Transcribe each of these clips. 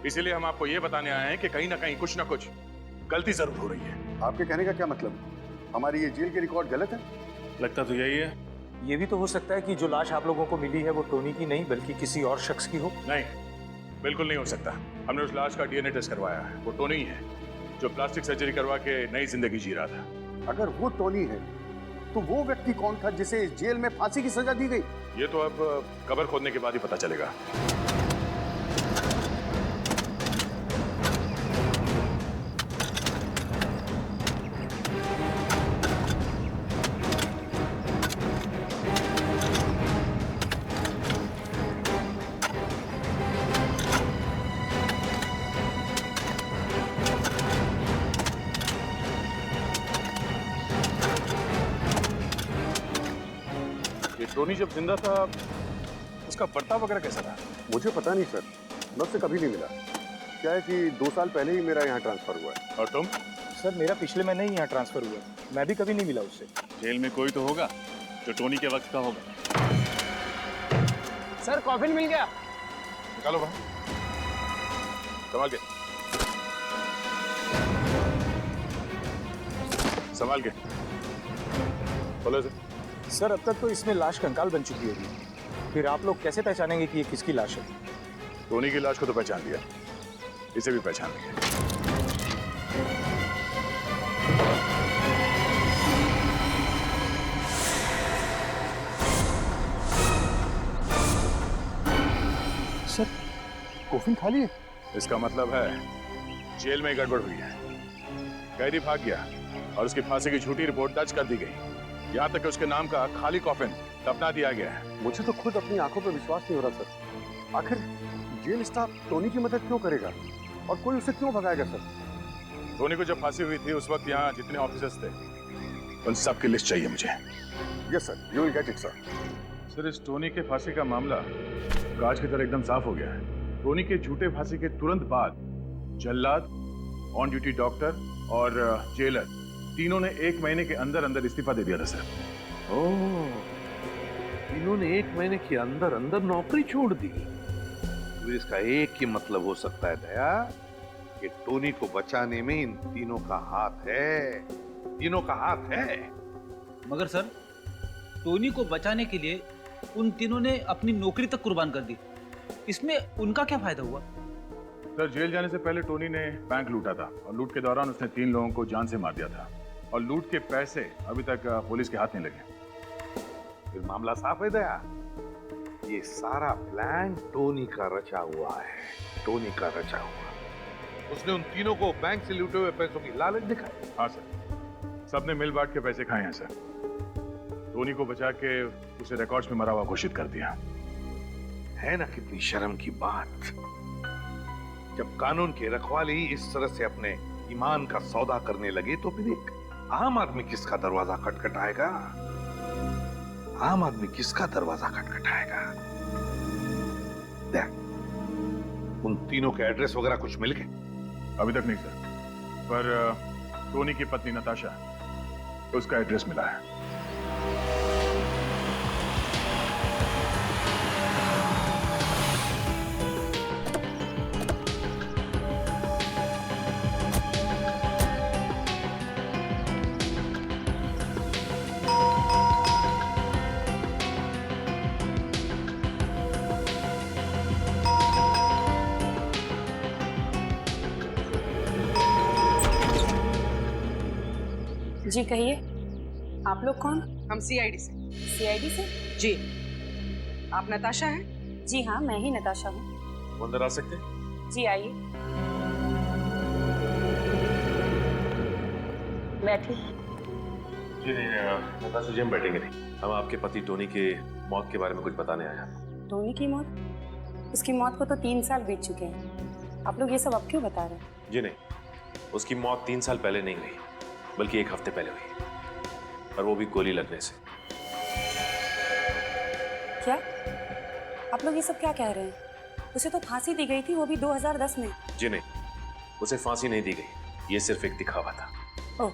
इसीलिए हम आपको ये बताने आए हैं कि कहीं ना कहीं कुछ ना कुछ गलती जरूर हो रही है। आपके कहने का क्या मतलब है? हमारी ये जेल के रिकॉर्ड गलत है? लगता तो यही है। ये भी तो हो सकता है कि जो लाश आप लोगों को मिली है वो टोनी की नहीं बल्कि किसी और शख्स की हो। नहीं, बिल्कुल नहीं हो सकता। हमने उस लाश का डीएनए टेस्ट करवाया है। वो टोनी ही है जो प्लास्टिक सर्जरी करवा के नई जिंदगी जी रहा था। अगर वो टोनी है तो वो व्यक्ति कौन था जिसे इस जेल में फांसी की सजा दी गई? ये तो अब कब्र खोदने के बाद ही पता चलेगा। टोनी जब जिंदा था उसका बर्ताव वगैरह कैसा था? मुझे पता नहीं सर, मैं उससे कभी नहीं मिला। क्या है कि 2 साल पहले ही मेरा यहाँ ट्रांसफर हुआ है। और तुम? सर मेरा पिछले महीने ही यहाँ ट्रांसफर हुआ, मैं भी कभी नहीं मिला उससे। जेल में कोई तो होगा जो टोनी के वक्त का होगा। सर कॉफिन मिल गया। निकालो बाहर, संभाल के, संभाल के बोलो से। सर अब तक तो इसमें लाश कंकाल बन चुकी होगी, फिर आप लोग कैसे पहचानेंगे कि ये किसकी लाश है? टोनी की लाश को तो पहचान लिया, इसे भी पहचान लिया। सर कॉफिन खाली है? इसका मतलब है जेल में गड़बड़ हुई है। कैदी भाग गया और उसकी फांसी की झूठी रिपोर्ट दर्ज कर दी गई। यहाँ तक कि उसके नाम का खाली कॉफिन दफना दिया गया है। मुझे तो खुद अपनी आंखों पर विश्वास नहीं हो रहा सर। आखिर जेल स्टाफ टोनी की मदद क्यों करेगा और कोई उसे क्यों भगाएगा सर? टोनी को जब फांसी हुई थी उस वक्त यहाँ जितने ऑफिसर्स थे उन सब की लिस्ट चाहिए मुझे। Yes sir, you will get it sir. Sir इस टोनी के फांसी का मामला कांच की तरह एकदम साफ हो गया है। टोनी के झूठे फांसी के तुरंत बाद जल्लाद, ऑन ड्यूटी डॉक्टर और जेलर तीनों ने 1 महीने के अंदर अंदर इस्तीफा दे दिया था सर। ओह, इन्होंने 1 महीने के अंदर अंदर नौकरी छोड़ दी। तो इसका एक ही मतलब हो सकता है दया कि टोनी को बचाने में इन तीनों का हाथ है। तीनों का हाथ है। मगर सर टोनी को बचाने के लिए उन तीनों ने अपनी नौकरी तक कुर्बान कर दी, इसमें उनका क्या फायदा हुआ? सर जेल जाने से पहले टोनी ने बैंक लूटा था और लूट के दौरान उसने 3 लोगों को जान से मार दिया था और लूट के पैसे अभी तक पुलिस के हाथ नहीं लगे। फिर मामला साफ है दया। ये सारा प्लान टोनी का रचा हुआ है। टोनी का रचा हुआ। उसने उन तीनों को बैंक से लूटे हुए पैसों की लालच दिखाई। हाँ सर, सबने मिल बांट के पैसे खाए हैं सर। टोनी को बचा के उसे रिकॉर्ड्स में मरा हुआ घोषित कर दिया। है ना कितनी शर्म की बात। जब कानून की रखवाली इस तरह से अपने ईमान का सौदा करने लगे तो फिर एक आम आदमी किसका दरवाजा खटखटाएगा? आम आदमी किसका दरवाजा खटखटाएगा? देख, उन तीनों के एड्रेस वगैरह कुछ मिल गए? अभी तक नहीं सर, पर टोनी की पत्नी नताशा, उसका एड्रेस मिला है। जी कहिए, आप लोग कौन? हम सीआईडी से। सीआईडी से? जी। आप नताशा हैं? जी हाँ, मैं ही नताशा हूँ। अंदर आ सकते हैं? जी आइए, बैठिए। जी नहीं, नताशा जी हम बैठेंगे नहीं। हम आपके पति टोनी के मौत के बारे में कुछ बताने आए हैं। टोनी की मौत? उसकी मौत को तो 3 साल बीत चुके हैं। आप लोग ये सब अब क्यों बता रहे हैं? जी नहीं, उसकी मौत 3 साल पहले नहीं हुई बल्कि 1 हफ्ते पहले हुई, और वो भी गोली लगने से। क्या आप लोग ये सब क्या कह रहे हैं? उसे तो फांसी दी गई थी, वो भी 2010 में। जी नहीं, उसे फांसी नहीं दी गई, ये सिर्फ एक दिखावा था। ओह,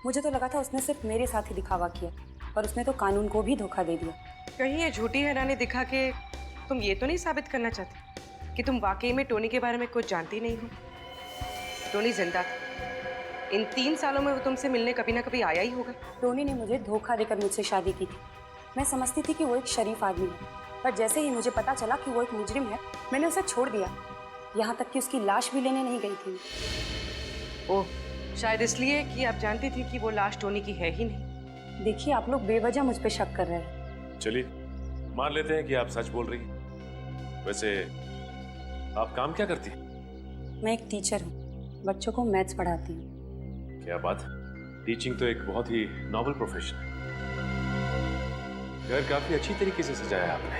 मुझे तो लगा था उसने सिर्फ मेरे साथ ही दिखावा किया, पर उसने तो कानून को भी धोखा दे दिया। कहीं ये झूठी हैरानी दिखा के तुम ये तो नहीं साबित करना चाहती कि तुम वाकई में टोनी के बारे में कुछ जानती नहीं हो। टोनी जिंदा था। इन 3 सालों में वो तुमसे मिलने कभी ना कभी आया ही होगा। टोनी ने मुझे धोखा देकर मुझसे शादी की थी। मैं समझती थी कि वो एक शरीफ आदमी है, पर जैसे ही मुझे पता चला कि वो एक मुजरिम है, मैंने उसे छोड़ दिया। यहाँ तक कि उसकी लाश भी लेने नहीं गई थी। ओह, शायद इसलिए कि आप जानती थी कि वो लाश टोनी की है ही नहीं। देखिए, आप लोग बेवजह मुझ पे शक कर रहे हैं। चलिए मान लेते हैं कि आप सच बोल रही हैं। वैसे आप काम क्या करती हैं? मैं एक टीचर हूँ, बच्चों को मैथ्स पढ़ाती हूँ। क्या बात, टीचिंग तो एक बहुत ही नॉबल प्रोफेशन है। घर काफी अच्छी तरीके से सजाया आपने।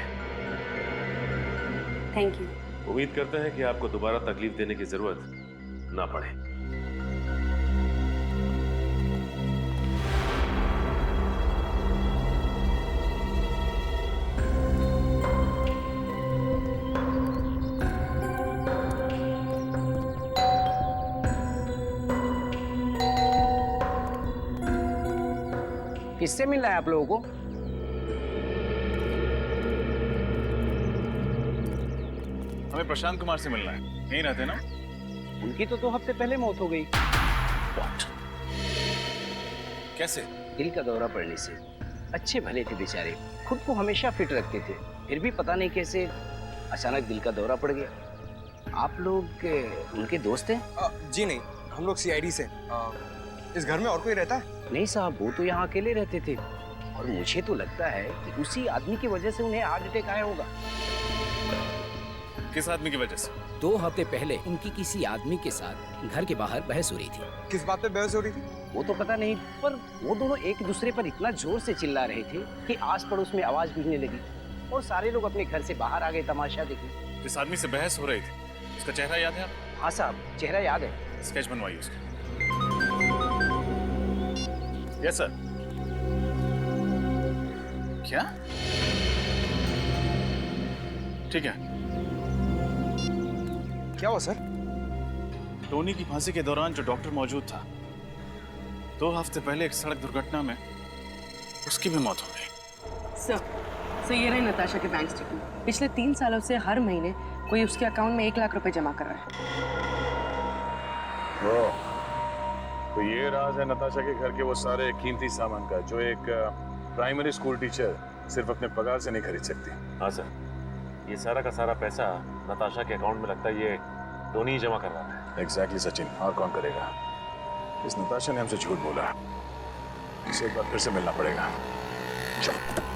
Thank you. उम्मीद करते हैं कि आपको दोबारा तकलीफ देने की जरूरत ना पड़े। किससे मिलना है आप लोगों को? हमें प्रशांत कुमार से मिलना है। यहीं रहते ना? उनकी तो 2 हफ्ते पहले मौत हो गई। कैसे? दिल का दौरा पड़ने से। अच्छे भले थे बेचारे, खुद को हमेशा फिट रखते थे, फिर भी पता नहीं कैसे अचानक दिल का दौरा पड़ गया। आप लोग उनके दोस्त हैं? जी नहीं, हम लोग सीआईडी से। इस घर में और कोई रहता है? नहीं साहब, वो तो यहाँ अकेले रहते थे और मुझे तो लगता है कि उसी आदमी की वजह से उन्हें हार्ट अटैक आया होगा। किस आदमी की वजह से? 2 हफ्ते पहले उनकी किसी आदमी के साथ घर के बाहर बहस हो रही थी। किस बात पे बहस हो रही थी? वो तो पता नहीं, पर वो दोनों एक दूसरे पर इतना जोर से चिल्ला रहे थे कि आस पड़ोस में आवाज गूंजने लगी और सारे लोग अपने घर से बाहर आ गए तमाशा देखने। जिस आदमी से बहस हो रही थी, उसका चेहरा याद है आपको? हाँ साहब, चेहरा याद है। स्केच बनवाइए उसका। Yes sir. क्या? ठीक है। क्या हुआ सर? टोनी की फांसी के दौरान जो डॉक्टर मौजूद था, 2 हफ्ते पहले एक सड़क दुर्घटना में उसकी भी मौत हो गई। सर ये रही नताशा के बैंक स्टेटमेंट। पिछले 3 सालों से हर महीने कोई उसके अकाउंट में 1 लाख रुपए जमा कर रहा है। तो ये राज है नताशा के घर के वो सारे कीमती सामान का जो एक प्राइमरी स्कूल टीचर सिर्फ अपने पगार से नहीं खरीद सकती। हाँ सर, ये सारा का सारा पैसा नताशा के अकाउंट में लगता है ये टोनी ही जमा कर रहा है। एग्जैक्टली सचिन, और कौन करेगा? इस नताशा ने हमसे झूठ बोला। इसे एक बार फिर से मिलना पड़ेगा। चलो।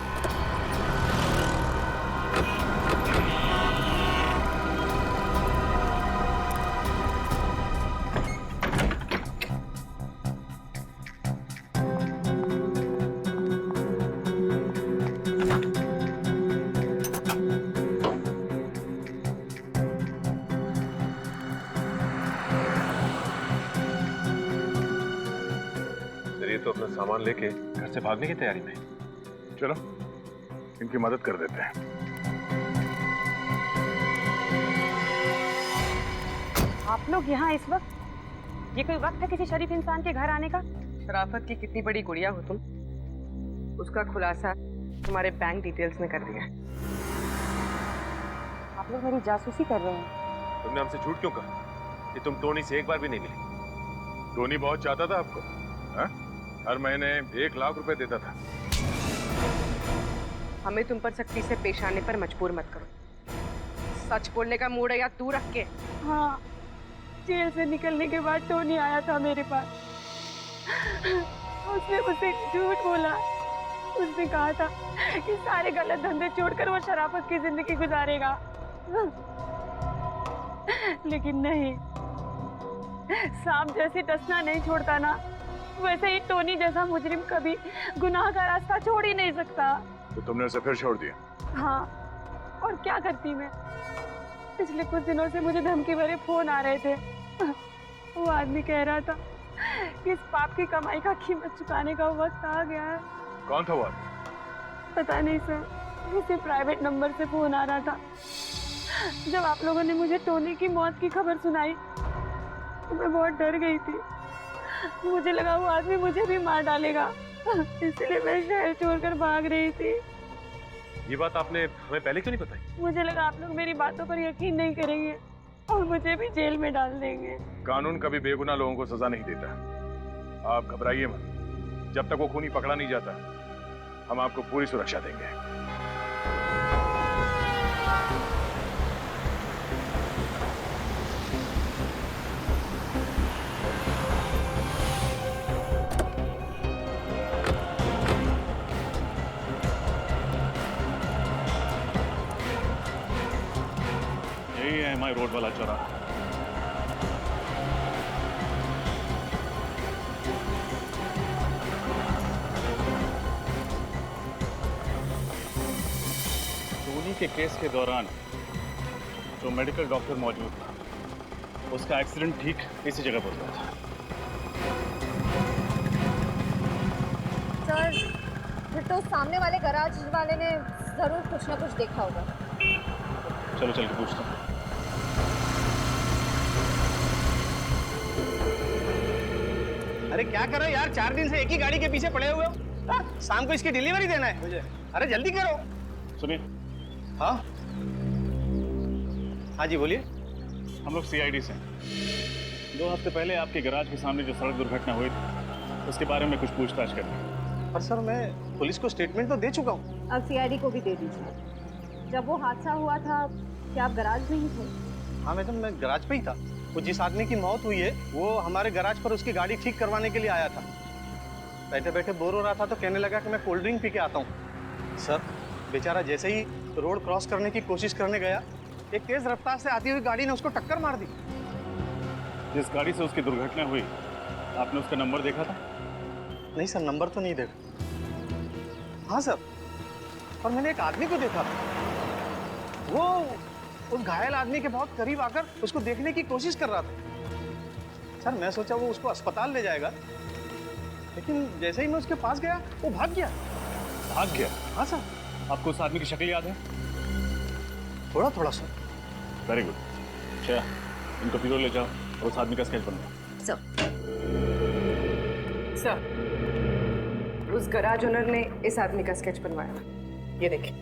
तो अपना सामान लेके घर से भागने की तैयारी में। चलो इनकी मदद कर देते हैं। आप लोग यहाँ इस वक्त? ये कोई वक्त है किसी शरीफ इंसान के घर आने का? शराफत की कितनी बड़ी गुड़िया हो तुम। उसका खुलासा तुम्हारे बैंक डिटेल्स में कर दिया। आप लोग मेरी जासूसी कर रहे हैं। तुमने हमसे झूठ क्यों कहा कि तुम टोनी से एक बार भी नहीं मिली? टोनी बहुत चाहता था आपको, हा? हर महीने 1 लाख रुपए देता था। हमें तुम पर सख्ती से पेश आने पर मजबूर मत करो। सच बोलने का मूड है या तू रख के? हाँ, जेल से निकलने के बाद टोनी आया था मेरे पास। उसने मुझसे झूठ बोला। उसने कहा था कि सारे गलत धंधे छोड़कर वो शराफत की जिंदगी गुजारेगा, लेकिन नहीं। सांप जैसे डसना नहीं छोड़ता ना, वैसे ही टोनी जैसा मुजरिम कभी गुनाह का रास्ता छोड़ ही नहीं सकता। तो तुमने उसे फिर छोड़ दिया? हाँ, और क्या करती मैं? पिछले कुछ दिनों से मुझे धमकी भरे फोन आ रहे थे। वो आदमी कह रहा था कि इस पाप की कमाई का कीमत चुकाने का वक्त आ गया है। कौन था वो? पता नहीं सर, किसी प्राइवेट नंबर से फोन आ रहा था। जब आप लोगों ने मुझे टोनी की मौत की खबर सुनाई तो मैं बहुत डर गई थी। मुझे लगा वो आदमी मुझे भी मार डालेगा, इसलिए मैं शहर छोड़कर भाग रही थी। ये बात आपने हमें पहले क्यों नहीं बताई? मुझे लगा आप लोग मेरी बातों पर यकीन नहीं करेंगे और मुझे भी जेल में डाल देंगे। कानून कभी बेगुनाह लोगों को सजा नहीं देता। आप घबराइए मत। जब तक वो खूनी पकड़ा नहीं जाता, हम आपको पूरी सुरक्षा देंगे। यही है हमारे रोड वाला चौराहा। टोनी के केस के दौरान जो मेडिकल डॉक्टर मौजूद था, उसका एक्सीडेंट ठीक इसी जगह पर हुआ था। सर, फिर तो सामने वाले गैराज वाले ने जरूर कुछ ना कुछ देखा होगा। चलो चल के पूछता हूँ। अरे क्या कर रहे हो यार, 4 दिन से एक ही गाड़ी के पीछे पड़े हुए हो। शाम को इसकी डिलीवरी देना है मुझे। अरे जल्दी करो। सुनिए। हाँ हाँ जी बोलिए। हम लोग सीआईडी से हैं। 2 हफ्ते पहले आपके गैराज के सामने जो सड़क दुर्घटना हुई थी, उसके बारे में कुछ पूछताछ करनी। पर सर मैं पुलिस को स्टेटमेंट तो दे चुका हूँ। अब सीआईडी को भी दे दीजिए। जब वो हादसा हुआ था, क्या आप गैराज में ही थे? हाँ मैडम, मैं गैराज पे ही था। वो जिस आदमी की मौत हुई है, वो हमारे गैराज पर उसकी गाड़ी ठीक करवाने के लिए आया था। बैठे बैठे बोर हो रहा था तो कहने लगा कि मैं कोल्ड ड्रिंक पी के आता हूँ। सर बेचारा जैसे ही रोड क्रॉस करने की कोशिश करने गया, एक तेज रफ्तार से आती हुई गाड़ी ने उसको टक्कर मार दी। जिस गाड़ी से उसकी दुर्घटना हुई, आपने उसका नंबर देखा था? नहीं सर, नंबर तो नहीं देखा। हाँ सर, और मैंने एक आदमी को देखा। वो उस घायल आदमी के बहुत करीब आकर उसको देखने की कोशिश कर रहा था। सर मैं सोचा वो उसको अस्पताल ले जाएगा, लेकिन जैसे ही मैं उसके पास गया, वो भाग गया। भाग गया? हाँ सर। आपको उस आदमी की शक्ल याद है? थोड़ा थोड़ा सर। Very good. अच्छा, इनको पीरो ले जाओ और उस आदमी का स्केच बनवाओ। सर, उस गैराज ओनर ने इस आदमी का स्केच बनवाया। ये देखिए।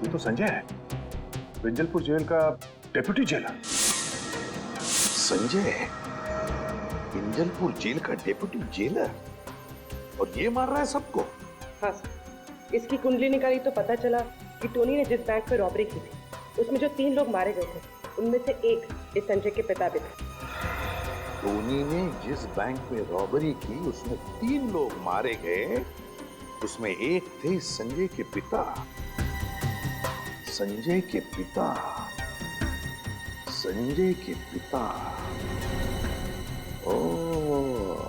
ये तो संजय है, विंजलपुर जेल का डेप्यूटी जेलर। संजय, विंजलपुर जेल का डेप्यूटी जेलर, और ये मार रहा है सबको? हाँ सर, इसकी कुंडली निकाली तो पता चला कि टोनी ने जिस बैंक पे रॉबरी की थी, उसमें जो 3 लोग मारे गए थे, उनमें से एक इस संजय के पिता भी थे। टोनी ने जिस बैंक में रॉबरी की, उसमें 3 लोग मारे गए, उसमें एक थे संजय के पिता। संजय के पिता, संजय के पिता। ओह,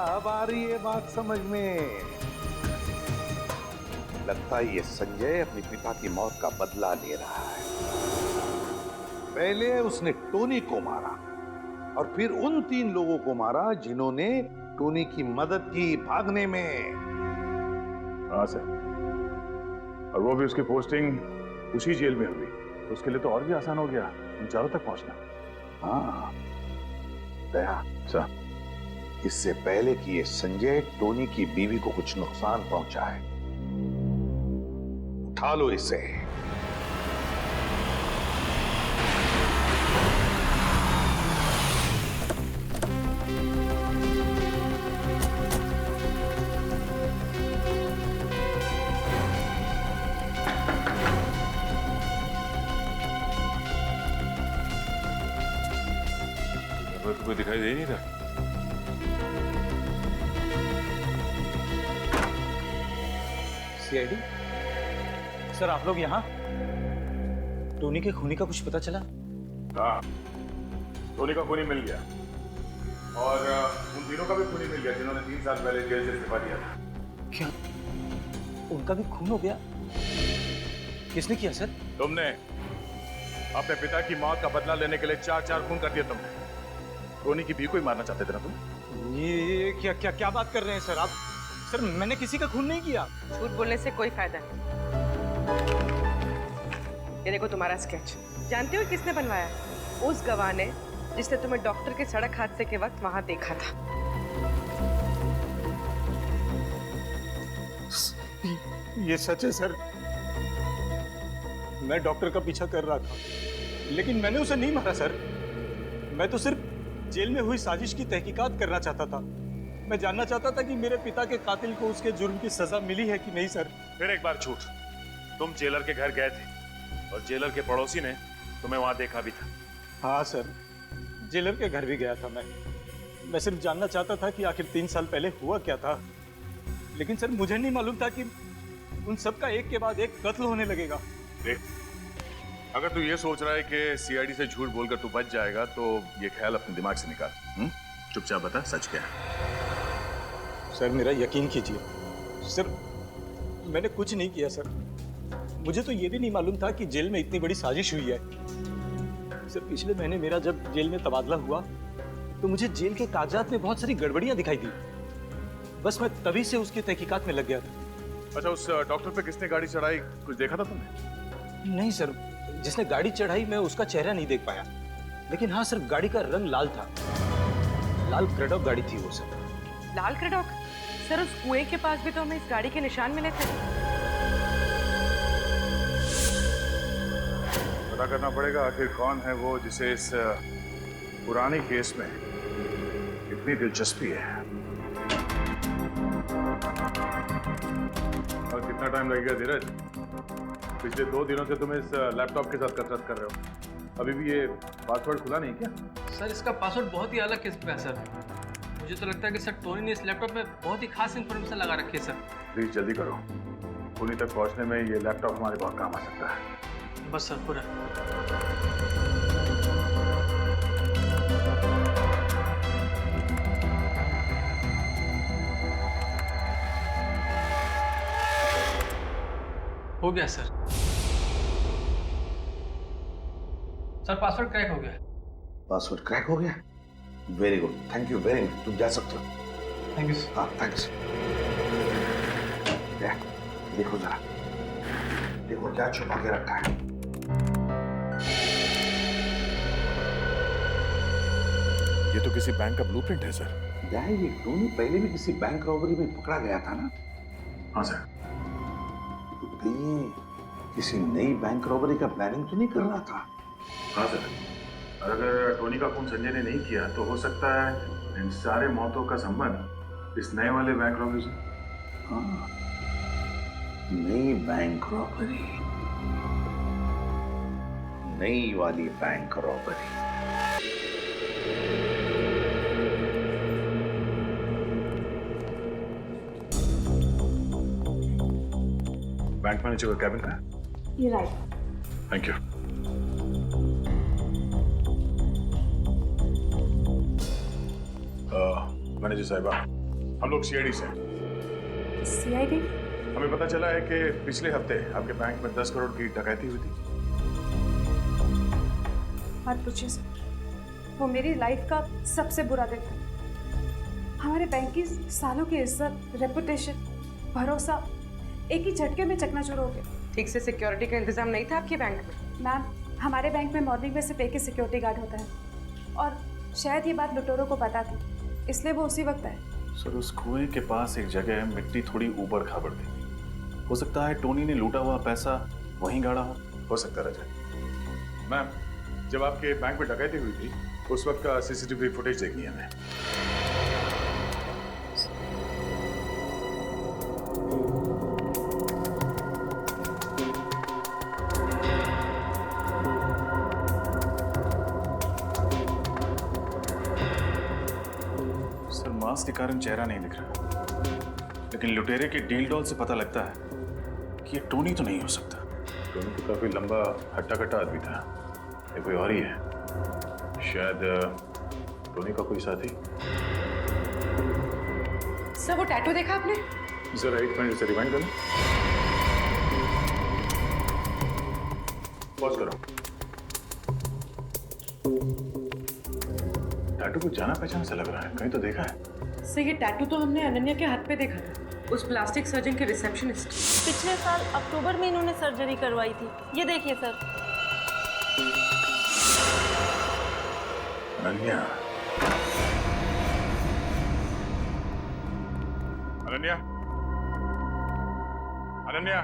अब आ रही है बात समझ में। लगता है ये संजय अपने पिता की मौत का बदला ले रहा है। पहले उसने टोनी को मारा और फिर उन 3 लोगों को मारा जिन्होंने टोनी की मदद की भागने में। हाँ सर, और वो भी उसकी पोस्टिंग उसी जेल में हुई, तो उसके लिए तो और भी आसान हो गया उन चारों तक पहुंचना। हाँ दया सर, इससे पहले कि ये संजय टोनी की बीवी को कुछ नुकसान पहुंचाए, उठा लो इसे। तो कोई दिखाई दे नहीं रहा। सीआईडी सर, आप लोग यहाँ? टोनी के खूनी का कुछ पता चला? हाँ, टोनी का खूनी मिल गया और उन तीनों का भी खूनी मिल गया जिन्होंने 3 साल पहले जेल से इस्तीफा दिया था। क्या उनका भी खून हो गया? किसने किया सर? तुमने अपने पिता की मौत का बदला लेने के लिए 4 खून कर दिए तुमने। टोनी की बीवी को ही मारना चाहते थे ना तुम? ये क्या क्या क्या बात कर रहे हैं सर आप? सर मैंने किसी का खून नहीं किया। झूठ बोलने से कोई फायदा नहीं। ये देखो तुम्हारा स्केच। जानते हो किसने बनवाया? उस गवाह ने जिसने तुम्हें डॉक्टर के सड़क हादसे के वक्त वहां देखा था। ये सच है सर। मैं डॉक्टर का पीछा कर रहा था, लेकिन मैंने उसे नहीं मारा सर। मैं तो सिर्फ जेल में हुई साजिश की तहकीकात करना चाहता था। मैं जानना चाहता था कि मेरे पिता के कातिल को उसके जुर्म की सजा मिली है कि नहीं सर। फिर एक बार झूठ। तुम जेलर के घर गए थे और जेलर के पड़ोसी ने तुम्हें वहां देखा भी था। हाँ सर, जेलर के घर भी गया था मैं सिर्फ जानना चाहता था कि आखिर 3 साल पहले हुआ क्या था। लेकिन सर मुझे नहीं मालूम था कि उन सब का एक के बाद एक कत्ल होने लगेगा। देख, अगर तू ये सोच रहा है कि सीआईडी से झूठ बोलकर तू बच जाएगा तो ये ख्याल अपने दिमाग से निकाल। चुपचाप बता सच क्या है। सर मेरा यकीन कीजिए सर, मैंने कुछ नहीं किया सर। मुझे तो ये भी नहीं मालूम था कि जेल में इतनी बड़ी साजिश हुई है। सर पिछले महीने मेरा जब जेल में तबादला हुआ तो मुझे जेल के कागजात में बहुत सारी गड़बड़ियां दिखाई दी। बस मैं तभी से उसकी तहकीकात में लग गया था। अच्छा, उस डॉक्टर पे किसने गाड़ी चढ़ाई, कुछ देखा था तुमने? नहीं सर, जिसने गाड़ी चढ़ाई मैं उसका चेहरा नहीं देख पाया, लेकिन हाँ सर गाड़ी का रंग लाल था। लाल क्रेडॉक गाड़ी थी वो सर। लाल क्रेडॉक? सर उस कुएं के पास भी तो हमें इस गाड़ी के निशान मिले थे। पता करना पड़ेगा आखिर कौन है वो जिसे इस पुराने केस में इतनी दिलचस्पी है। और कितना टाइम लगेगा धीरज? पिछले 2 दिनों से तुम इस लैपटॉप के साथ कसरत कर रहे हो, अभी भी ये पासवर्ड खुला नहीं क्या? सर इसका पासवर्ड बहुत ही अलग किस्म का है सर। मुझे तो लगता है कि सर टोनी ने इस लैपटॉप में बहुत ही खास इन्फॉर्मेशन लगा रखी है सर। प्लीज जल्दी करो, पुणे तक पहुंचने में ये लैपटॉप हमारे बहुत काम आ सकता है। बस सर पूरा। हो गया सर। सर पासवर्ड क्रैक हो गया। पासवर्ड क्रैक हो गया? Very good, thank you very much. तुम जा सकते हो। Thank you sir. हाँ थैंक्स। देखो जरा, देखो क्या छुपा के रखा है। ये तो किसी बैंक का ब्लूप्रिंट है सर। ये टोनी पहले भी किसी बैंक रॉबरी में पकड़ा गया था ना? हाँ सर। तो ये किसी नई बैंक रॉबरी का प्लानिंग तो नहीं कर रहा था? हाँ सर, और अगर टोनी का खून संजय ने नहीं किया तो हो सकता है इन सारे मौतों का संबंध इस नए वाले बैंक रॉबरी से। हाँ, नई बैंक रॉबरी, नई वाली बैंक रॉबरी। बैंक मैनेजर का कैबिन है? ये राइट। Thank you. मैनेजर साहिबा, हम लोग सीआईडी से हैं। सीआईडी? हमें पता चला है कि पिछले हफ्ते आपके बैंक में 10 करोड़ की डकैती हुई थी। मत पूछिए सर, वो मेरी लाइफ का सबसे बुरा दिन था। हमारे बैंक की सालों की इज्जत, रेपुटेशन, भरोसा एक ही झटके में चकनाचूर हो गया। ठीक से सिक्योरिटी का इंतजाम नहीं था आपके बैंक में? मैम, हमारे बैंक में मॉर्निंग में सिर्फ एक ही सिक्योरिटी गार्ड होता है और शायद ये बात लुटेरों को पता थी, इसलिए वो उसी वक्त आए। सर उस कुएं के पास एक जगह है, मिट्टी थोड़ी ऊबड़ खाबड़ थी। हो सकता है टोनी ने लूटा हुआ पैसा वहीं गाड़ा हो सकता है रजत। मैम, जब आपके बैंक में डकैती हुई थी उस वक्त का सीसीटीवी फुटेज देखनी है हमें। सर मास्क के कारण चेहरा नहीं दिख रहा, लेकिन लुटेरे के डील डॉल से पता लगता है कि ये टोनी तो नहीं हो सकता। टोनी तो काफी लंबा हट्टा कट्टा आदमी था, ये कोई और ही है। शायद टोनी का कोई साथी। सर वो टैटू देखा आपने? जरा एक मिनट से रिवाइंड करो। पॉज करो। टैटू को जाना पहचाना सा लग रहा है, कहीं तो देखा है। सर ये टैटू तो हमने अनन्या के हाथ पे देखा था, उस प्लास्टिक सर्जन के रिसेप्शनिस्ट। पिछले साल अक्टूबर में इन्होंने सर्जरी करवाई थी, ये देखिए सर। अनन्या, अनन्या, अनन्या,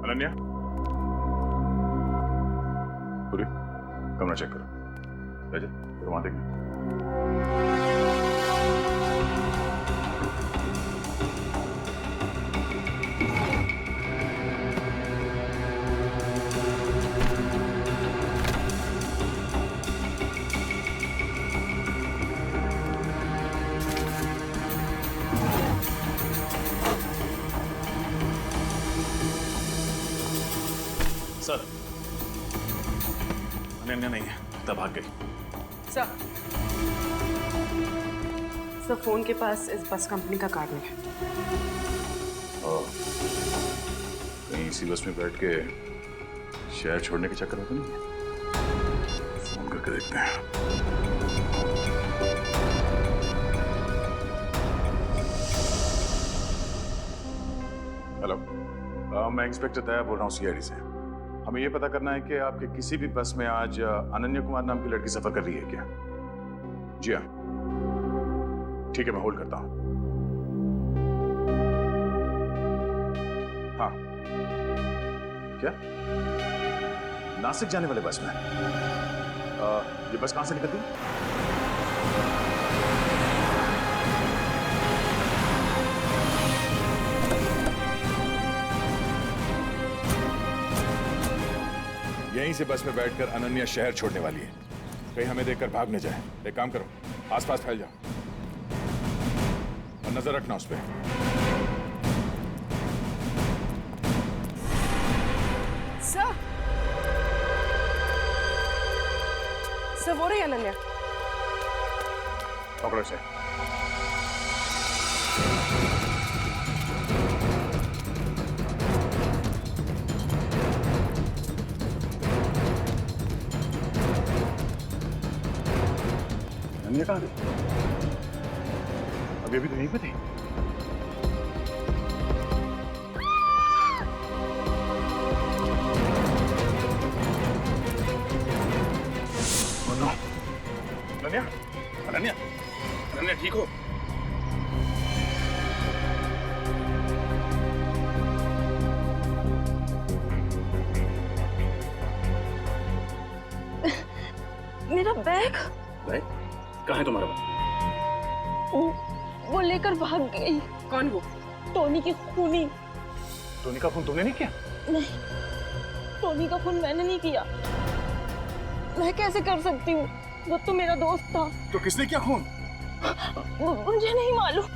अनन्या, पूरी कमरा चेक करो। राजा, फिर वहां देखना। सर, अनन्या नहीं है, तब भाग गई। सर फोन के पास इस बस कंपनी का कार्ड नहीं है। कहीं इसी बस में बैठ के शहर छोड़ने के चक्कर में तो नहीं है? फोन करके देखते हैं। हेलो, मैं इंस्पेक्टर दया बोल रहा हूँ सीआईडी से। हमें यह पता करना है कि आपके किसी भी बस में आज अनन्या कुमार नाम की लड़की सफर कर रही है क्या? जी हाँ, ठीक है, मैं होल्ड करता हूँ। हाँ, क्या नासिक जाने वाले बस में? ये बस कहां से निकलती है? यहीं से बस में बैठकर अनन्या शहर छोड़ने वाली है। कहीं हमें देखकर भाग न जाए। एक काम करो, आसपास फैल जाओ और नजर रखना उस पर। सर वो रही अनन्या। पकड़ो इसे। अनन्या कहाँ गई? अभी तो यहीं पे थी। अनन्या, अनन्या, अनन्या ठीक हो? मेरा बैग? बैग? कहाँ है तुम्हारा बैग? वो लेकर भाग गई। कौन वो? टोनी की खूनी। टोनी का खून तुमने नहीं किया? नहीं, टोनी का खून मैंने नहीं किया। मैं कैसे कर सकती हूँ? वो तो मेरा दोस्त था। तो किसने किया खून? मुझे नहीं मालूम।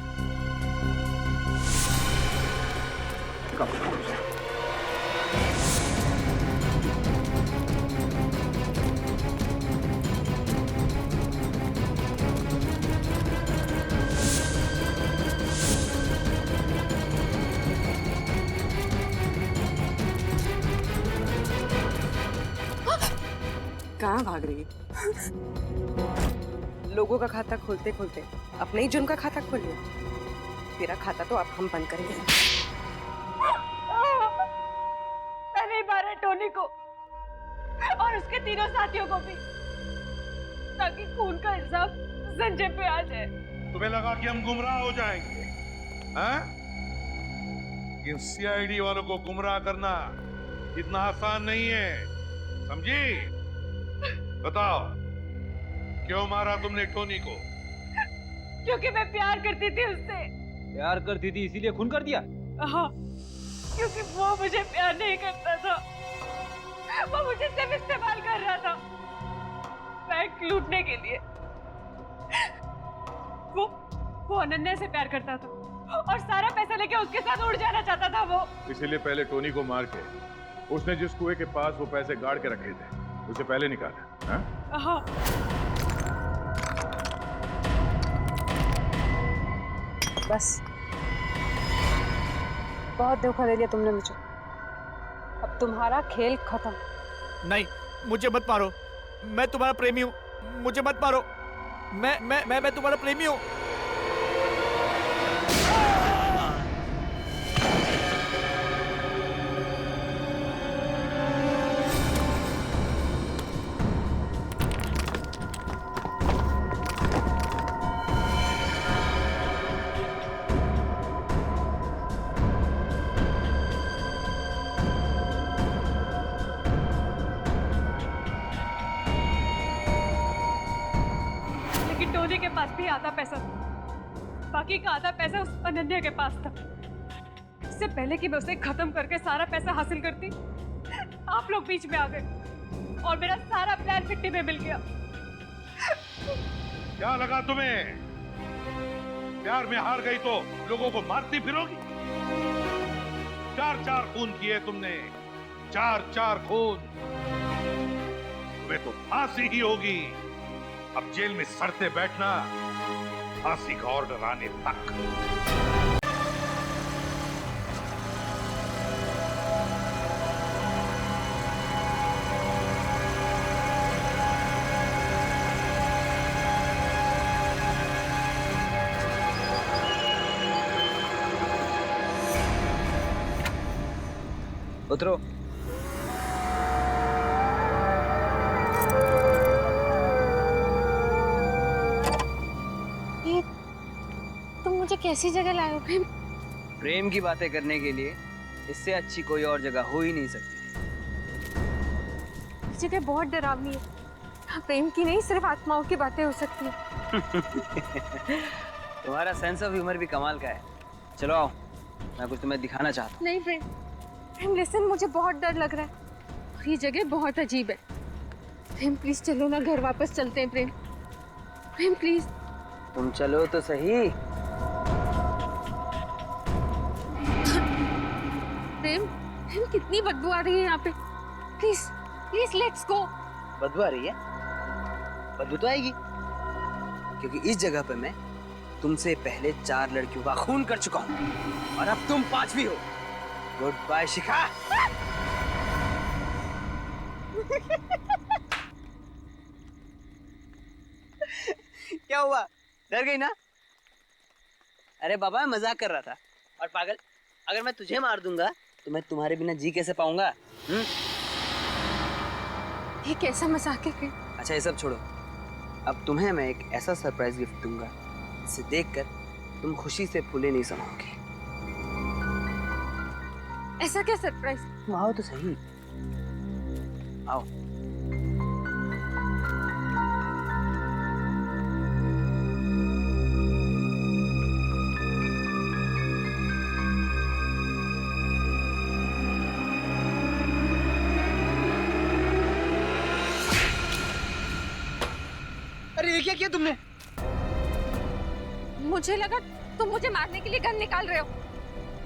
कहाँ भाग रही है? लोगों का खाता खोलते खोलते अपने ही जुर्म का खाता खोल लिया। तेरा खाता तो अब हम बंद करेंगे। मैं नहीं मारा टोनी को और उसके तीनों साथियों को भी, ताकि खून का इल्जाम संजय पे आ जाए। तुम्हें लगा कि हम गुमराह हो जाएंगे? हाँ? इन सीआईडी वालों को गुमराह करना इतना आसान नहीं है, समझी? बताओ, क्यों मारा तुमने टोनी को? क्योंकि मैं प्यार करती थी उससे। प्यार करती थी इसीलिए खून कर दिया? हाँ, क्योंकि वो मुझे प्यार नहीं करता था, वो मुझे सिर्फ इस्तेमाल कर रहा था बैंक लूटने के लिए। वो अनन्या से प्यार करता था और सारा पैसा लेके उसके साथ उड़ जाना चाहता था वो। इसीलिए पहले टोनी को मार के उसने जिस कुएं के पास वो पैसे गाड़ के रखे थे उसे पहले निकाला। हाँ? हाँ। बस बहुत धोखा दे दिया तुमने मुझे। अब तुम्हारा खेल खत्म। नहीं, मुझे मत मारो। मैं तुम्हारा प्रेमी हूँ। मुझे मत मारो। मैं तुम्हारा प्रेमी हूँ। टोनी के पास भी आधा पैसा था, बाकी का आधा पैसा उस अनन्या के पास था। इससे पहले कि मैं उसे खत्म करके सारा पैसा हासिल करती, आप लोग बीच में आ गए और मेरा सारा प्लान मिट्टी में मिल गया। क्या लगा तुम्हें? प्यार में हार गई तो लोगों को मारती फिरोगी? 4-4 खून किए तुमने, 4-4 खून। तुम्हें तो फांसी ही होगी। अब जेल में सड़ते बैठना, फांसी का ऑर्डर आने तक। उतरो। ये तुम मुझे कैसी जगह लाए हो प्रेम? प्रेम की बातें करने के लिए इससे अच्छी कोई और जगह हो ही नहीं सकती। ये जगह बहुत डरावनी है। यहाँ प्रेम की नहीं, सिर्फ आत्माओं की बातें हो सकती है। तुम्हारा सेंस ऑफ ह्यूमर भी कमाल का है। चलो आओ, मैं कुछ तुम्हें दिखाना चाहता हूँ। नहीं प्रेम, प्रेम लिसन, मुझे बहुत डर लग रहा है और ये जगह बहुत अजीब है। प्रेम प्लीज चलो ना, घर वापस चलते हैं प्रेम। प्रेम प्लीज। तुम चलो तो सही। प्रेम, प्रेम कितनी बदबू आ रही है यहाँ पे। Please please let's go. बदबू आ रही है? बदबू तो आएगी, क्योंकि इस जगह पे मैं तुमसे पहले 4 लड़कियों का खून कर चुका हूँ और अब तुम 5वीं हो। गुड बाय शिखा। क्या हुआ, डर गई ना? अरे बाबा, मैं मजाक कर रहा था। और पागल, अगर मैं तुझे मार दूंगा तो मैं तुम्हारे बिना जी कैसे पाऊंगा? ये कैसा मजाक है प्रेम? अच्छा ये सब छोड़ो, अब तुम्हें मैं एक ऐसा सरप्राइज गिफ्ट दूंगा जिसे देखकर तुम खुशी से फूले नहीं समाओगे। ऐसा क्या सरप्राइज? तुम आओ तो सही, आओ। अरे ये क्या किया तुमने? मुझे लगा तुम मुझे मारने के लिए गन निकाल रहे हो।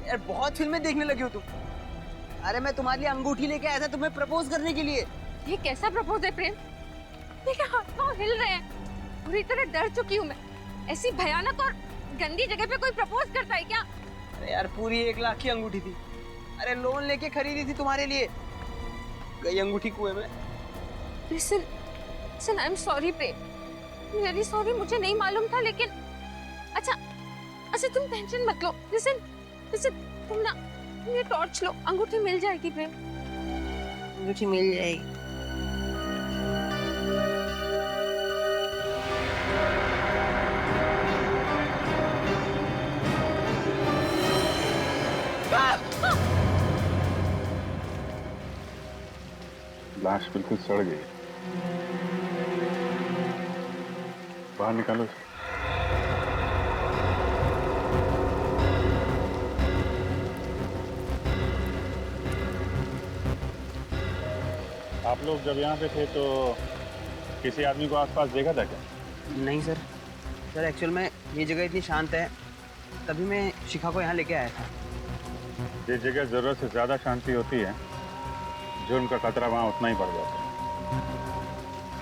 यार बहुत फिल्में देखने लगी हो तुम। अरे मैं तुम्हारे लिए अंगूठी लेके आया था तुम्हें प्रपोज करने के लिए। ये कैसा प्रपोज है प्रेम? मेरे हाथ पांव हिल रहे हैं, पूरी तरह डर चुकी हूँ मैं। ऐसी भयानक और गंदी जगह पे कोई प्रपोज करता है क्या? अरे यार पूरी 1 लाख की अंगूठी थी। अरे लोन लेके खरीदी थी तुम्हारे लिए। गई अंगूठी कुएं में। Listen, listen, I am sorry Prem, really sorry. मुझे नहीं मालूम था, लेकिन अच्छा अच्छा तुम टेंशन मत लो। लिसन, लिसन, तुम ना ये टॉर्च लो, अंगूठी मिल जाएगी प्रेम। अंगूठी मिल जाएगी। लाश बिल्कुल सड़ गई। बाहर निकालो। आप लोग जब यहाँ पे थे तो किसी आदमी को आसपास देखा था क्या? नहीं सर, सर एक्चुअल में ये जगह इतनी शांत है, तभी मैं शिखा को यहाँ लेके आया था। जिस जगह जरूरत से ज्यादा शांति होती है, जुर्म का खतरा वहाँ उतना ही बढ़ जाता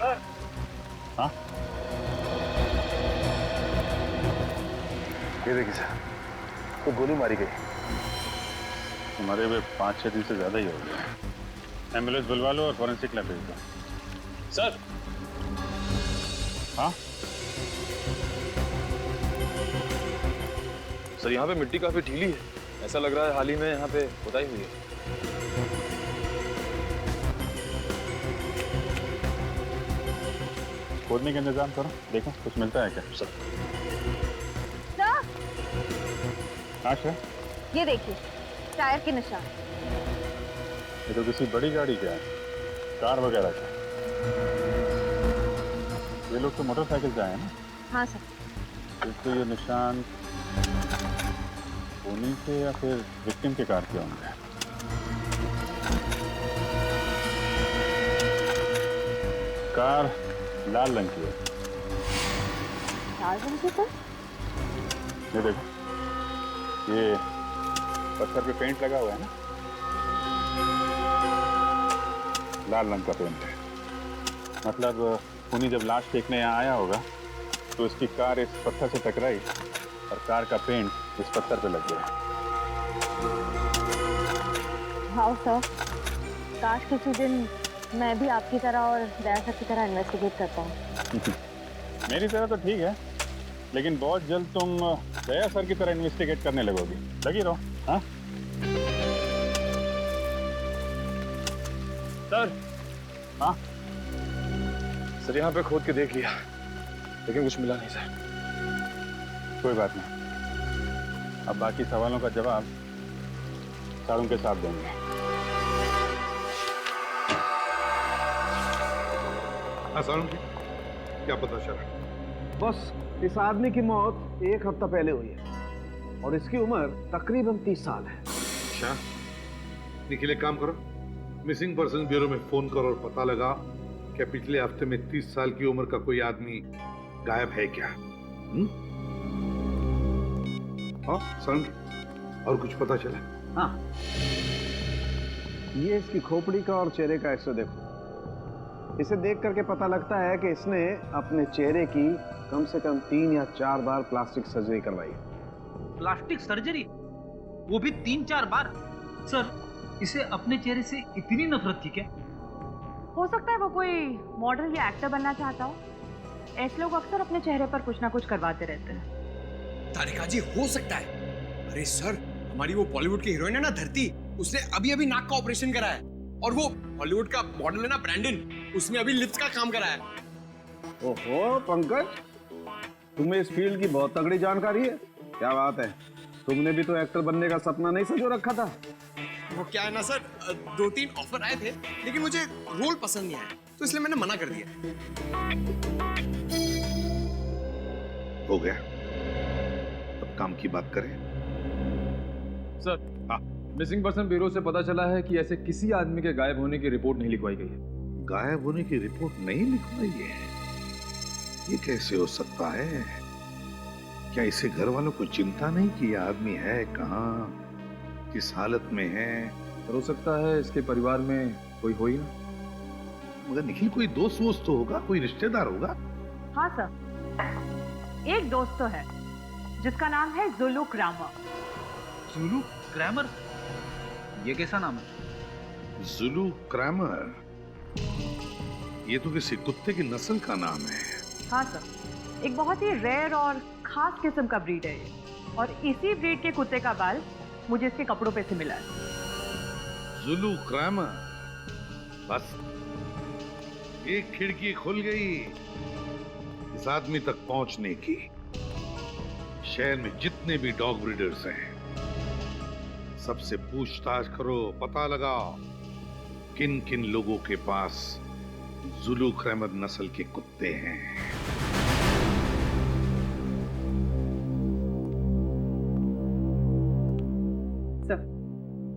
है। हाँ? ये देखिए सर, तो गोली मारी गई। तुम्हारे भी 5-6 दिन से ज्यादा ही हो गया। एम्बुलेंस बुलवा लो और फॉरेंसिक लैब भेज दो। सर। हाँ? सर यहाँ पे मिट्टी काफी ढीली है, ऐसा लग रहा है हाल ही में यहाँ पे खुदाई हुई है। खोदने का इंतजाम करो, देखो कुछ मिलता है क्या? सर। हाँ सर। ये देखिए टायर के निशान। ये तो किसी बड़ी गाड़ी का है, कार वगैरह का। ये लोग तो मोटरसाइकिल से आए हैं ना? हाँ सर। एक तो ये निशान टोनी के या फिर विक्टिम के कार के होंगे। कार लाल रंग की है। लाल रंग की सर? ये देखो, ये पत्थर पे पेंट लगा हुआ है ना, लाल रंग का पेंट है। मतलब खूनी जब लाश फेंकने यहाँ आया होगा तो इसकी कार इस पत्थर से टकराई और कार का पेंट इस पत्थर पे लग गया। हाँ सर, काश किसी दिन मैं भी आपकी तरह और दया सर की तरह इन्वेस्टिगेट करता हूँ। मेरी तरह तो ठीक है, लेकिन बहुत जल्द तुम दया सर की तरह इन्वेस्टिगेट करने लगोगी। लगी रहो। हाँ सर। हाँ सर, यहाँ पे खोद के देख लिया लेकिन कुछ मिला नहीं सर। कोई बात नहीं, अब बाकी सवालों का जवाब सारों के साथ देंगे। हाँ सारुण जी, क्या पता चला? बस इस आदमी की मौत 1 हफ्ता पहले हुई है और इसकी उम्र तकरीबन 30 साल है। अच्छा, निखिल एक काम करो, मिसिंग पर्सन ब्यूरो में फोन करो और पता लगा क्या पिछले हफ्ते में 30 साल की उम्र का कोई आदमी गायब है क्या? हाँ सारुण जी, और कुछ पता चला? हाँ, ये इसकी खोपड़ी का और चेहरे का एक्सरे देखो। इसे देख करके पता लगता है कि इसने अपने चेहरे की कम से कम 3 या 4 बार प्लास्टिक सर्जरी करवाई। Plastic surgery? वो भी 3-4 बार? सर, इसे अपने चेहरे से इतनी नफरत थी क्या? हो सकता है वो कोई मॉडल या एक्टर बनना चाहता हो। ऐसे लोग अक्सर अपने चेहरे पर कुछ ना कुछ करवाते रहते हैं। तारिका जी, हो सकता है। अरे सर, हमारी वो बॉलीवुड की हीरोइन है ना धरती, उसने अभी अभी नाक का ऑपरेशन करा है। और वो हॉलीवुड का मॉडल है ना ब्रैंडन, उसने अभी लिप्स का काम करा है। ओहो पंकज, तुम्हें इस फील्ड की बहुत तगड़ी जानकारी है। क्या बात है, तुमने भी तो एक्टर बनने का सपना नहीं संजो रखा था? वो क्या है ना सर, 2-3 ऑफर आए थे लेकिन मुझे रोल पसंद नहीं आया, तो इसलिए मैंने मना कर दिया। हो गया, अब काम की बात करें। सर, मिसिंग पर्सन ब्यूरो से पता चला है कि ऐसे किसी आदमी के गायब होने की रिपोर्ट नहीं लिखवाई गई है। गायब होने की रिपोर्ट नहीं लिखवाई है? ये कैसे हो सकता है? क्या इसे घर वालों को चिंता नहीं कि यह आदमी है कहाँ, किस हालत में है? हो सकता है इसके परिवार में कोई हो ही ना। मगर निखिल, कोई दोस्त वोस्त तो होगा, कोई रिश्तेदार होगा। हाँ सर, एक दोस्त तो है जिसका नाम है जुलू क्रैमर। जुलू क्रैमर? ये कैसा नाम है? जुलू क्रैमर? ये तो किसी कुत्ते की नस्ल का नाम है। हाँ सर, एक बहुत ही रेयर और खास किस्म का ब्रीड है ये, और इसी ब्रीड के कुत्ते का बाल मुझे इसके कपड़ों पे से मिला है। जुलू क्रैमर, बस एक खिड़की खुल गई इस आदमी तक पहुंचने की। शहर में जितने भी डॉग ब्रीडर्स हैं, सबसे पूछताछ करो, पता लगाओ किन किन लोगों के पास जुलू क्रैमर नस्ल के कुत्ते हैं।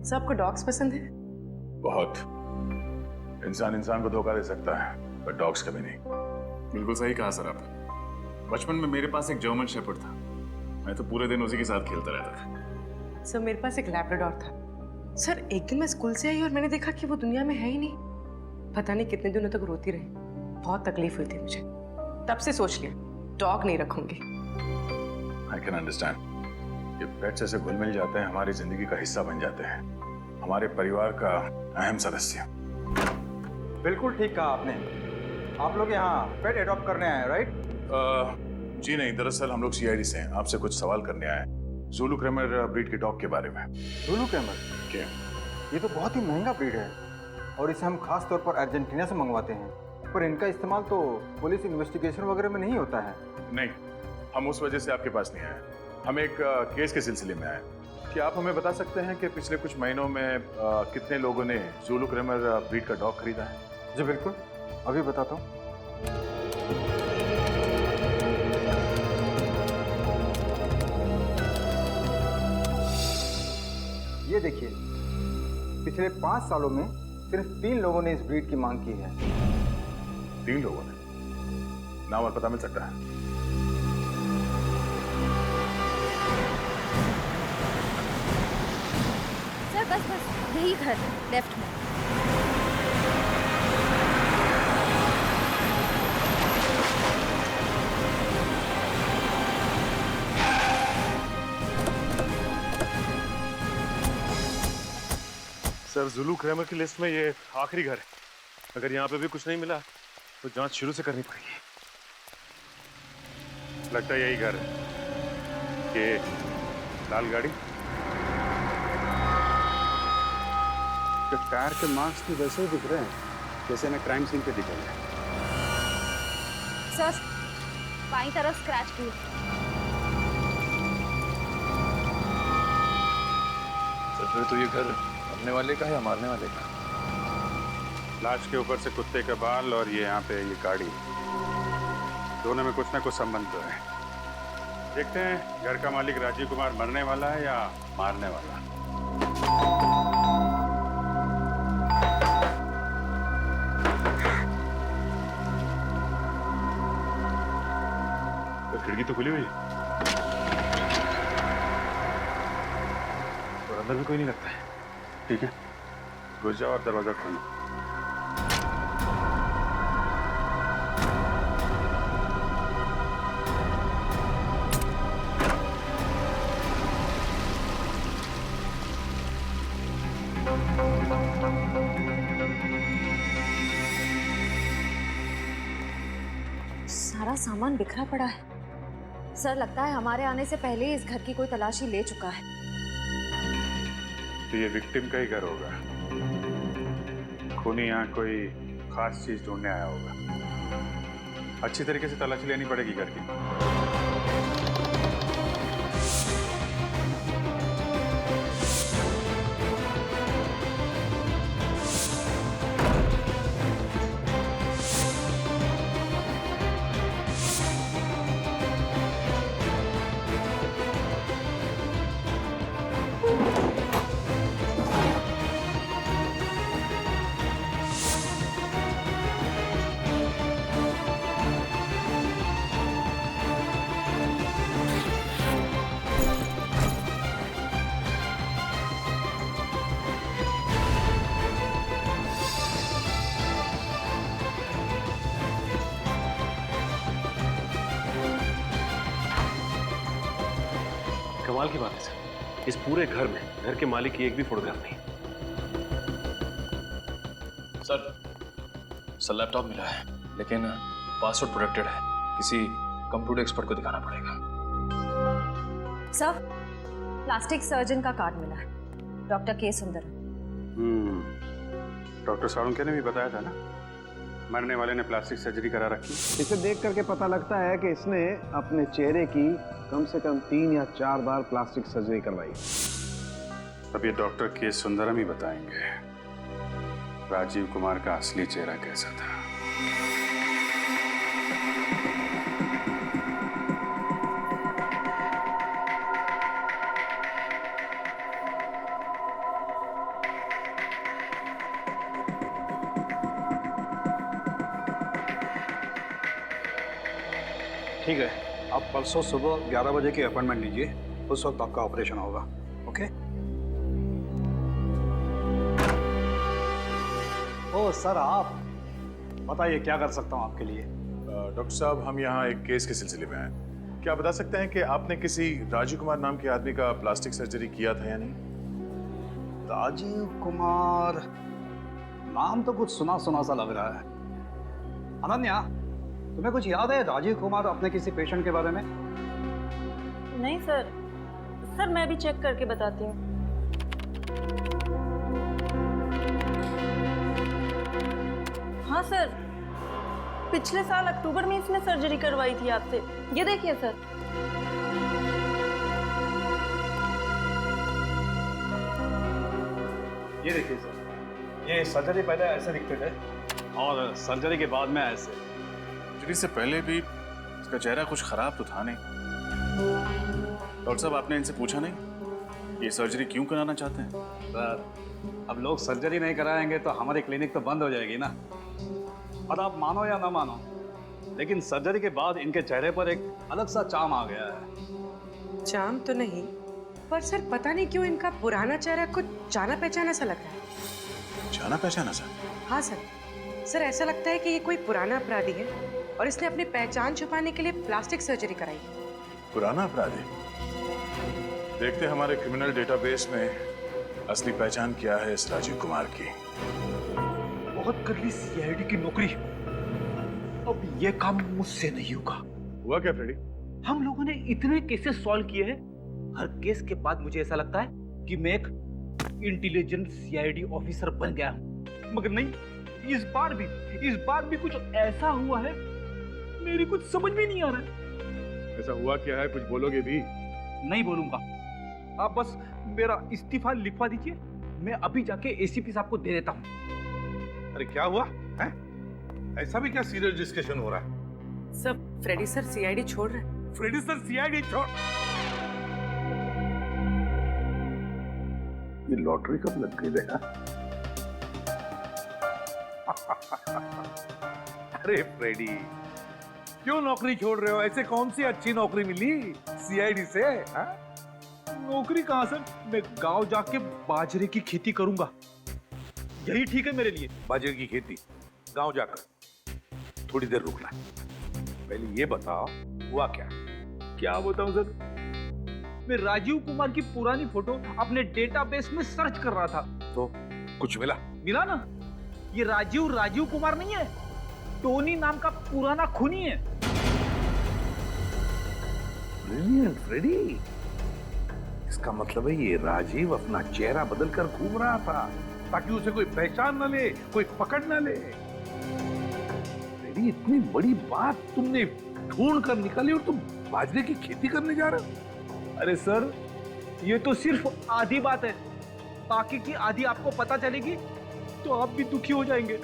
सबको डॉग्स पसंद है? बहुत। इंसान इंसान को धोखा दे सकता है, पर डॉग्स कभी नहीं। बिल्कुल सही कहा सर आपने। बचपन में मेरे पास एक जर्मन शेपर्ड था, मैं तो पूरे दिन उसी के साथ खेलता रहता था। सर, मेरे पास एक लैब्राडोर था। सर, एक दिन मैं स्कूल से आई और मैंने देखा कि वो दुनिया में है ही नहीं। पता नहीं कितने दिनों तक रोती रही, बहुत तकलीफ हुई थी मुझे। तब से सोच लिया डॉग नहीं रखूंगी। I can understand. ये पेट्स ऐसे घुल मिल जाते हैं, हमारी जिंदगी का हिस्सा बन जाते हैं, हमारे परिवार का अहम सदस्य। बिल्कुल ठीक कहा आपने। आप लोग यहाँ पेट एडॉप्ट करने आए हैं, राइट? जी नहीं, दरअसल हम लोग सीआईडी से हैं, आपसे कुछ सवाल करने आए हैं जुलू क्रैमर ब्रीड के डॉग के बारे में। जुलू क्रैमर? क्या? ये तो बहुत ही महंगा ब्रीड है और इसे हम खास तौर पर अर्जेंटीना से मंगवाते हैं, पर इनका इस्तेमाल तो पुलिस इन्वेस्टिगेशन वगैरह में नहीं होता है। नहीं, हम उस वजह से आपके पास नहीं आए, हम एक केस के सिलसिले में आए। क्या आप हमें बता सकते हैं कि पिछले कुछ महीनों में कितने लोगों ने जुलू क्रैमर ब्रीड का डॉग खरीदा है? जी बिल्कुल, अभी बताता हूँ। देखिए, पिछले 5 सालों में सिर्फ 3 लोगों ने इस ब्रीड की मांग की है। 3 लोगों ने? नाम और पता मिल सकता है? सर बस बस यही घर लेफ्ट में। सर जुलू क्रैमर की लिस्ट में ये आखिरी घर है। अगर यहाँ पे भी कुछ नहीं मिला तो जांच शुरू से करनी पड़ेगी। लगता है यही घर है। ये लाल गाड़ी, टायर के मार्क्स भी वैसे ही दिख रहे हैं जैसे मैं क्राइम सीन पे दिखे हैं। सर बाईं तरफ स्क्रैच की। सर फिर तो ये घर अपने वाले का है या मारने वाले का? लाश के ऊपर से कुत्ते के बाल और ये यहाँ पे ये गाड़ी, दोनों में कुछ ना कुछ संबंध तो है। देखते हैं घर का मालिक राजीव कुमार मरने वाला है या मारने वाला। तो खिड़की तो खुली हुई है और अंदर भी कोई नहीं लगता है। ठीक है, घुस जाओ और दरवाजा खोलो। सारा सामान बिखरा पड़ा है। सर लगता है हमारे आने से पहले ही इस घर की कोई तलाशी ले चुका है। तो ये विक्टिम का ही घर होगा। खूनी यहाँ कोई खास चीज ढूंढने आया होगा। अच्छी तरीके से तलाशी लेनी पड़ेगी घर की। कमाल की बात है सर, इस पूरे घर में घर के मालिक की एक भी फोटोग्राफ नहीं। सर लैपटॉप मिला है लेकिन पासवर्ड प्रोटेक्टेड है। किसी कंप्यूटर एक्सपर्ट को दिखाना पड़ेगा। सर प्लास्टिक सर्जन का कार्ड मिला है, डॉक्टर के सुंदर। डॉक्टर सालुंके ने भी बताया था ना, मरने वाले ने प्लास्टिक सर्जरी करा रखी। इसे देख करके पता लगता है कि इसने अपने चेहरे की कम से कम 3 या 4 बार प्लास्टिक सर्जरी करवाई। अब ये डॉक्टर के सुंदरम ही बताएंगे राजीव कुमार का असली चेहरा कैसा था। ठीक है, आप परसों सुबह 11 बजे की अपॉइंटमेंट लीजिए, उस वक्त आपका ऑपरेशन होगा। ओके? ओ सर, आप बताइए क्या कर सकता हूँ आपके लिए। डॉक्टर साहब हम यहाँ एक केस के सिलसिले में आए। क्या आप बता सकते हैं कि आपने किसी राजीव कुमार नाम के आदमी का प्लास्टिक सर्जरी किया था या नहीं? राजीव कुमार नाम तो कुछ सुना सुना सा लग रहा है। अनन्या, तुम्हें कुछ याद है राजीव कुमार अपने किसी पेशेंट के बारे में? नहीं सर, मैं भी चेक करके बताती हूँ। हाँ सर, पिछले साल अक्टूबर में इसने सर्जरी करवाई थी आपसे। ये देखिए सर। ये देखिए सर, ये सर्जरी पहले ऐसे दिखते थे और सर्जरी के बाद में ऐसे। सर्जरी से पहले भी इसका चेहरा कुछ खराब तो था नहीं। डॉक्टर साहब आपने इनसे पूछा नहीं ये सर्जरी क्यों कराना चाहते हैं? सर, अब लोग सर्जरी नहीं कराएंगे तो हमारी क्लिनिक तो बंद हो जाएगी ना। और आप मानो या ना मानो, लेकिन सर्जरी के बाद इनके चेहरे पर एक अलग सा चार्म आ गया है। चार्म तो नहीं, पर सर पता नहीं क्यों इनका पुराना चेहरा कुछ जाना पहचाना सा लग रहा है। जाना पहचाना सा? हाँ सर, सर ऐसा लगता है कि ये कोई पुराना अपराधी है और इसने अपनी पहचान छुपाने के लिए प्लास्टिक सर्जरी कराई। पुराना अपराधी? देखते हमारे क्रिमिनल डेटाबेस में असली पहचान क्या है इस राजीव कुमार की। बहुत कर ली सीआईडी की नौकरी, अब ये काम मुझसे नहीं होगा। हुआ क्या फ्रेडी? हम लोगों ने इतने केसेस सॉल्व किए हैं, हर केस के बाद मुझे ऐसा लगता है कि मैं एक इंटेलिजेंट सीआईडी ऑफिसर बन गया हूं। मगर नहीं, इस बार भी कुछ ऐसा हुआ है, मेरी कुछ समझ में नहीं आ रहा है। ऐसा हुआ क्या है, कुछ बोलोगे भी? नहीं बोलूंगा, आप बस मेरा इस्तीफा लिखवा दीजिए, मैं अभी जाके एसीपी साहब को दे देता हूँ। अरे क्या हुआ है? ऐसा भी क्या सीरियस डिस्कशन हो रहा है? सब फ्रेडी सर सीआईडी छोड़ रहे हैं। फ्रेडी सर सीआईडी छोड़? ये लॉटरी कब लग गई है? अरे फ्रेडी, क्यों नौकरी छोड़ रहे हो? ऐसे कौन सी अच्छी नौकरी मिली सीआईडी से? हा? नौकरी कहाँ सर, मैं गांव जाके बाजरे की खेती करूंगा, यही ठीक है मेरे लिए। बाजरे की खेती गांव जाकर? थोड़ी देर रुकना, पहले ये बताओ हुआ क्या? क्या बताऊं सर, मैं राजीव कुमार की पुरानी फोटो अपने डेटाबेस में सर्च कर रहा था। तो कुछ मिला? मिला ना, ये राजीव कुमार नहीं है, टोनी नाम का पुराना खूनी है। ब्रिलियंट फ्रेडी, इसका मतलब है ये राजीव अपना चेहरा बदल कर घूम रहा था ताकि उसे कोई पहचान न ले, कोई पकड़ न ले। फ्रेडी, इतनी बड़ी बात तुमने ढूंढ कर निकाली और तुम बाजरे की खेती करने जा रहे हो? अरे सर, ये तो सिर्फ आधी बात है, बाकी की आधी आपको पता चलेगी तो आप भी दुखी हो जाएंगे।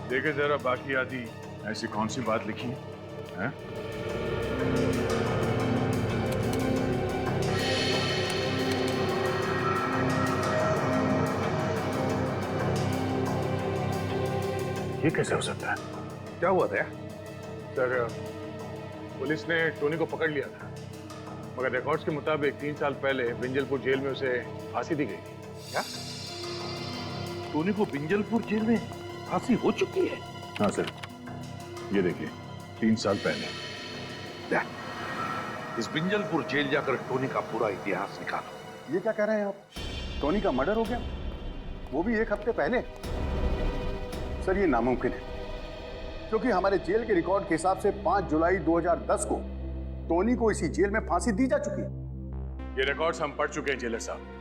देखे जरा बाकी आधी ऐसी कौन सी बात लिखी है? ये कैसे हो सकता है? क्या हुआ था सर? पुलिस ने टोनी को पकड़ लिया था, मगर रिकॉर्ड्स के मुताबिक 3 साल पहले बिंजलपुर जेल में उसे फांसी दी गई थी। क्या? टोनी को बिंजलपुर जेल में फांसी हो चुकी है? हाँ सर, ये देखिए 3 साल पहले। इस बिंजलपुर जेल जाकर टोनी का पूरा इतिहास निकालो। ये क्या कह रहे हैं आप? टोनी का मर्डर हो गया, वो भी 1 हफ्ते पहले? सर ये नामुमकिन है, क्योंकि हमारे जेल के रिकॉर्ड के हिसाब से 5 जुलाई 2010 को टोनी को इसी जेल में फांसी दी जा चुकी है। ये रिकॉर्ड्स हम पढ़ चुके हैं जेलर साहब।